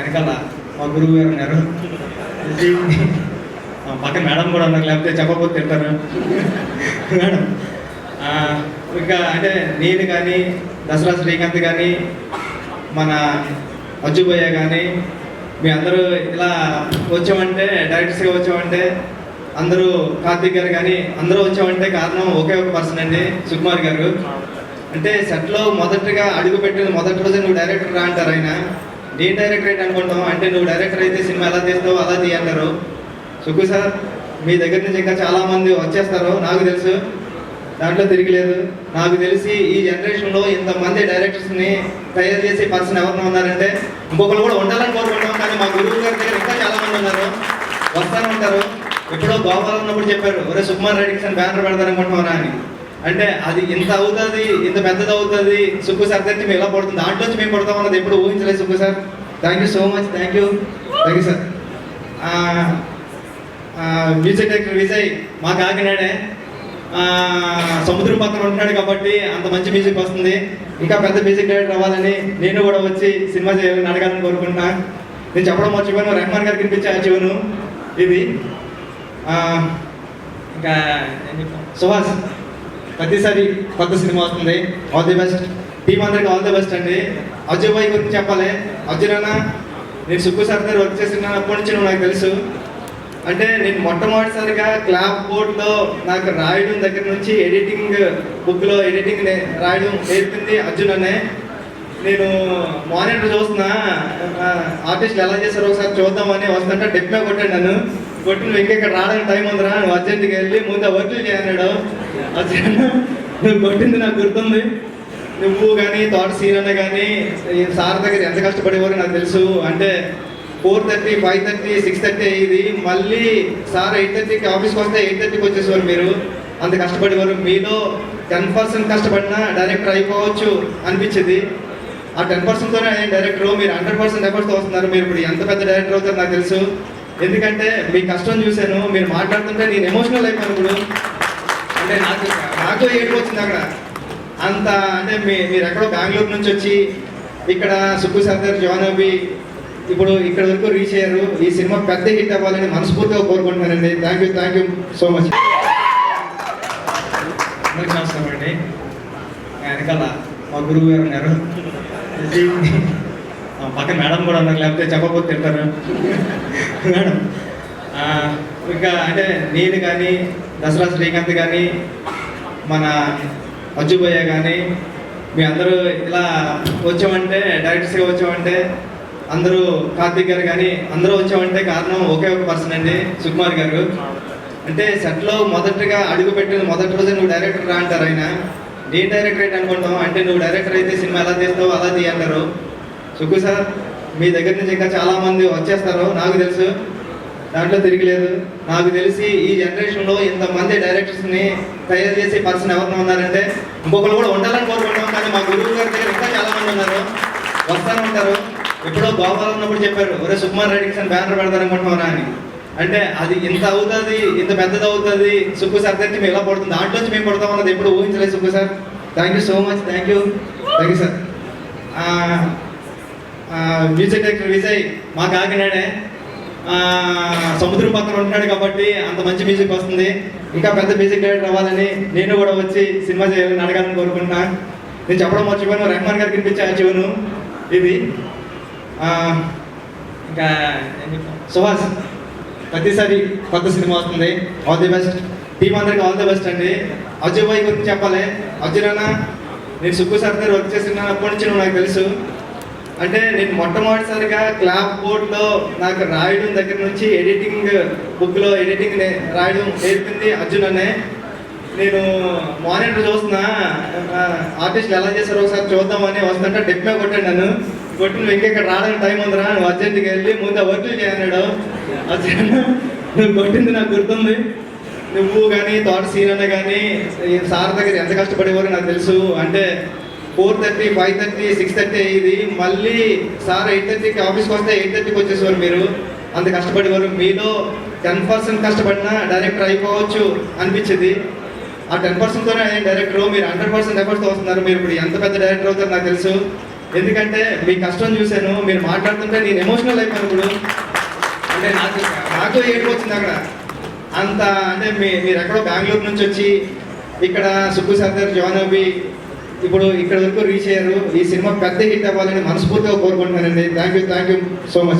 వెనకాల మా గురువు గారు ఉన్నారు, పక్కన మేడం కూడా ఉన్నారు, లేకపోతే చెప్పకపోతే తింటారు మేడం. ఇంకా అంటే నేను కానీ దసరా శ్రీకాంత్ కానీ మన అజ్జుబయ్య కానీ మీ అందరూ ఇలా వచ్చామంటే, డైరెక్టర్స్గా వచ్చామంటే, అందరూ కార్తీక్ గారు కానీ అందరూ వచ్చామంటే కారణం ఒకే ఒక పర్సన్ అండి, సుకుమార్ గారు. అంటే సెట్లో మొదటగా అడుగు పెట్టిన మొదటి రోజు నువ్వు డైరెక్టర్ రా అంటారు ఆయన. నేను డైరెక్టర్ అయితే అనుకుంటాం, అంటే నువ్వు డైరెక్టర్ అయితే సినిమా ఎలా తీస్తావు అలా తీయంటారు. సుకు సార్ మీ దగ్గర నుంచి ఇంకా చాలామంది వచ్చేస్తారు నాకు తెలుసు, దాంట్లో తిరిగిలేదు. నాకు తెలిసి ఈ జనరేషన్లో ఇంతమంది డైరెక్టర్స్ని తయారు చేసే పర్సన్ ఎవరిని ఉన్నారంటే ఇంకొకరు కూడా ఉండాలని కోరుకుంటాం. కానీ మా గురువు గారి దగ్గర ఇంకా చాలామంది ఉన్నారు, వస్తానే ఉంటారు. ఎప్పుడో గోపాల్ ఉన్నప్పుడు చెప్పారు, ఒరే సుకుమార్ రైడింగ్స్ అని బ్యానర్ పెడతారనుకుంటున్నారా అని. అంటే అది ఇంత అవుతుంది, ఇంత పెద్దది అవుతుంది, సుక్కు సార్ దగ్గర మేము ఎలా పడుతుంది, దాంట్లోంచి మేము పడతాం అన్నది ఎప్పుడు ఊహించలేదు. Sukku sir thank you so much, thank you sir. Music director Vijay మా కాకినాడే, సముద్రం పక్కన ఉంటున్నాడు కాబట్టి అంత మంచి మ్యూజిక్ వస్తుంది. ఇంకా పెద్ద మ్యూజిక్ డైరెక్టర్ అవ్వాలని నేను కూడా వచ్చి సినిమా చేయాలని అడగాలని కోరుకుంటున్నా. నేను చెప్పడం మర్చిపోయాను, రెహమాన్ గారికి వినిపించే జీవను ఇది. ఇంకా సుహాస్ ప్రతిసారి కొత్త సినిమా వస్తుంది, ఆల్ ది బెస్ట్. టీం అందరికి ఆల్ ది బెస్ట్ అండి. అజయ్ భాయ్ గురించి చెప్పాలి. అజయ్ అన్న నేను సుక్కు సార్ దగ్గర వర్క్ చేసినప్పటి నుంచి నువ్వు నాకు తెలుసు. అంటే నేను మొట్టమొదటిసారిగా క్లాప్ బోర్డ్లో నాకు రాయడం దగ్గర నుంచి ఎడిటింగ్ బుక్లో ఎడిటింగ్ రాయడం నేర్పింది అర్జున్ అనే. నేను మానిటర్ చూస్తున్నా, ఆర్టిస్టులు ఎలా చేశారో ఒకసారి చూద్దామని వస్తుంటే డెప్పే కొట్టాడు నన్ను. కొట్టి నువ్వు ఇంకెక్కడ రావడానికి టైం ఉందిరా, నువ్వు అర్జెంట్కి వెళ్ళి ముందు వర్కులు చేయన్నాడు. అర్జెంట్ నువ్వు కొట్టింది నాకు గుర్తుంది. నువ్వు కానీ తోట సీన్ అన్న కానీ సార్ దగ్గర ఎంత కష్టపడేవారు నాకు తెలుసు. అంటే 4:30, 5:30, 6:30 అయ్యేది. మళ్ళీ సార్ 8:30కి ఆఫీస్కి వస్తే 8:30కి వచ్చేసేవారు. మీరు అంత కష్టపడేవారు. మీలో 10% కష్టపడినా డైరెక్టర్ అయిపోవచ్చు అనిపించేది. ఆ 10%తోనే డైరెక్టర్. మీరు 100% ఎఫర్ట్స్తో వస్తున్నారు. మీరు ఇప్పుడు ఎంత పెద్ద డైరెక్టర్ అవుతారు నాకు తెలుసు. ఎందుకంటే మీ కష్టం చూశాను. మీరు మాట్లాడుతుంటే నేను ఎమోషనల్ అయిపోయాను ఇప్పుడు. అంటే నాకు ఏడుపు వచ్చింది అక్కడ. అంత అంటే మీరు ఎక్కడో బెంగళూరు నుంచి వచ్చి ఇక్కడ సుక్కు సార్ గారు జాయిన్ అవ్వి ఇప్పుడు ఇక్కడ వరకు రీచ్ అయ్యారు. ఈ సినిమా పెద్ద హిట్ అవ్వాలని మనస్ఫూర్తిగా కోరుకుంటున్నానండి. Thank you so much. అందరికి నమస్కారం అండి. వెనకాల మా గురువు గారు ఉన్నారు, పక్కన మేడం కూడా ఉన్నారు, లేకపోతే చెప్పకపోతే తింటారు మేడం. ఇంకా అంటే నేను కానీ దసరా శ్రీకాంత్ కానీ మన అజ్జుబయ్య కానీ మీ అందరూ ఇలా వచ్చామంటే, డైరెక్టర్స్గా వచ్చామంటే, అందరూ కార్తీక్ గారు కానీ అందరూ వచ్చామంటే కారణం ఒకే ఒక పర్సన్ అండి, సుకుమార్ గారు. అంటే సెట్లో మొదటగా అడుగు పెట్టిన మొదటి రోజు నువ్వు డైరెక్టర్ రా అంటారు ఆయన. నేను డైరెక్టర్ అయితే అనుకుంటాం, అంటే నువ్వు డైరెక్టర్ అయితే సినిమా ఎలా తీస్తావు అలా తీయంటారు. సుక్కు సార్ మీ దగ్గర నుంచి ఇంకా చాలామంది వచ్చేస్తారు నాకు తెలుసు, దాంట్లో తిరిగిలేదు. నాకు తెలిసి ఈ జనరేషన్లో ఇంతమంది డైరెక్టర్స్ని తయారు చేసే పర్సన్ ఎవరిని ఉన్నారంటే ఇంకొకరు కూడా ఉండాలని కోరుకుంటాం. కానీ మా గురువు గారి దగ్గర ఇంకా చాలామంది ఉన్నారు, వస్తానే ఉంటారు. ఎప్పుడో గోపాల్ ఉన్నప్పుడు చెప్పారు, ఒరే సుకుమార్ రైడింగ్స్ అని బ్యానర్ పెడతారనుకుంటున్నారా అని. అంటే అది ఇంత అవుతుంది, ఇంత పెద్దది అవుతుంది, సుక్కు సార్ దగ్గర మేము ఎలా పడుతుంది, దాంట్లోంచి మేము పడతాం అన్నది ఎప్పుడు ఊహించలేదు. Sukku sir thank you so much, thank you sir. Music director Vijay మా కాకినాడే, సముద్రం పక్కన ఉంటున్నాడు కాబట్టి అంత మంచి మ్యూజిక్ వస్తుంది. ఇంకా పెద్ద మ్యూజిక్ డైరెక్టర్ అవ్వాలని నేను కూడా వచ్చి సినిమా చేయాలని అడగాలని కోరుకుంటున్నా. నేను చెప్పడం మర్చిపోయాను, రెహమాన్ గారికి వినిపించే జీవను ఇది. ఇంకా సుహాస్ ప్రతిసారి కొత్త సినిమా వస్తుంది, ఆల్ ది బెస్ట్. టీం అందరికి ఆల్ ది బెస్ట్ అండి. అజయ్ భాయ్ గురించి చెప్పాలి. అజయ్ అన్న నేను సుక్కు సార్ దగ్గర వర్క్ చేసినప్పటి నుంచి నువ్వు నాకు తెలుసు. అంటే నేను మొట్టమొదటిసారిగా క్లాప్ బోర్డ్లో నాకు రాయడం దగ్గర నుంచి ఎడిటింగ్ బుక్లో ఎడిటింగ్ రాయడం నేర్పింది అర్జున్ అనే. నేను మానిటర్ చూస్తున్నా, ఆర్టిస్టులు ఎలా చేశారో ఒకసారి చూద్దామని వస్తుంటే డెప్పే కొట్టాడు నన్ను. కొట్టి నువ్వు ఇంకెక్కడ రావడానికి టైం ఉందిరా, నువ్వు అర్జెంట్కి వెళ్ళి ముందు వర్కులు చేయన్నాడు. అర్జెంట్ నువ్వు కొట్టింది నాకు గుర్తుంది. నువ్వు కానీ తోట సీన్ అన్న కానీ సార్ దగ్గర ఎంత కష్టపడేవారు నాకు తెలుసు. అంటే 4:30, 5:30, 6:30 అయ్యేది. మళ్ళీ సార్ 8:30కి ఆఫీస్కి వస్తే 8:30కి వచ్చేసేవారు. మీరు అంత కష్టపడేవారు. మీలో 10% కష్టపడినా డైరెక్టర్ అయిపోవచ్చు అనిపించేది. ఆ 10%తోనే డైరెక్టర్. మీరు 100% ఎఫర్ట్స్తో వస్తున్నారు. మీరు ఇప్పుడు ఎంత పెద్ద డైరెక్టర్ అవుతారు నాకు తెలుసు. ఎందుకంటే మీ కష్టం చూశాను, మీరు మాట్లాడుతుంటే నేను ఎమోషనల్ అయిపోయాను ఇప్పుడు. అంటే నాకు ఏడుపు వచ్చింది అక్కడ. అంత అంటే మీరు ఎక్కడో బెంగళూరు నుంచి వచ్చి ఇక్కడ సుబ్బు సర్దార్ జాయిన్ అవ్వి ఇప్పుడు ఇక్కడ వరకు రీచ్ అయ్యారు. ఈ సినిమా పెద్ద హిట్ అవ్వాలని మనస్ఫూర్తిగా కోరుకుంటున్నానండి. Thank you so much.